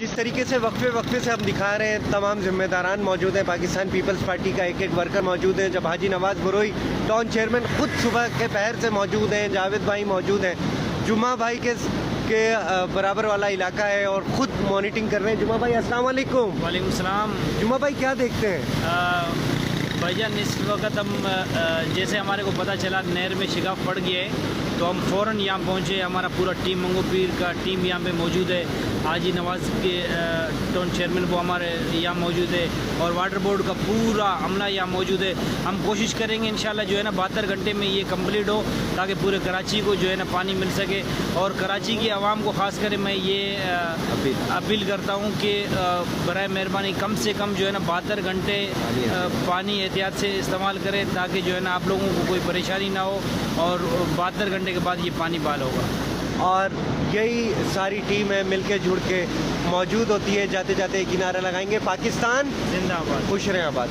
جس طریقے سے وقفے وقفے سے ہم دکھا رہے ہیں، تمام ذمہ داران موجود ہیں، پاکستان پیپلز پارٹی کا ایک ایک ورکر موجود ہے، جب حاجی نواز بروئی ٹاؤن چیئرمین خود صبح کے پہر سے موجود ہیں، جاوید بھائی موجود ہیں، جمعہ بھائی کے برابر والا علاقہ ہے اور خود مانیٹرنگ کر رہے ہیں۔ جمعہ بھائی السلام علیکم۔ وعلیکم السلام۔ جمعہ بھائی کیا دیکھتے ہیں؟ بھائی جان اس وقت ہم جیسے ہمارے کو پتہ چلا نہر میں شگاف پڑ گیا ہے تو ہم فوراً یہاں پہنچے، ہمارا پورا ٹیم منگو پیر کا ٹیم یہاں پہ موجود ہے، حاجی نواز کے ٹاؤن چیئرمین وہ ہمارے یہاں موجود ہے اور واٹر بورڈ کا پورا عملہ یہاں موجود ہے۔ ہم کوشش کریں گے انشاءاللہ جو ہے نا 72 گھنٹے میں یہ کمپلیٹ ہو تاکہ پورے کراچی کو جو ہے نا پانی مل سکے، اور کراچی کی عوام کو خاص کر میں یہ اپیل کرتا ہوں کہ برائے مہربانی کم سے کم جو ہے نا 72 گھنٹے پانی احتیاط سے استعمال کریں تاکہ جو ہے نا آپ لوگوں کو کوئی پریشانی نہ ہو، اور 72 گھنٹے کے بعد یہ پانی بحال ہوگا۔ اور یہی ساری ٹیم ہے مل کے جڑ کے موجود ہوتی ہے، جاتے جاتے ایک نعرہ لگائیں گے، پاکستان زندہ آباد، خوش رہیں آباد۔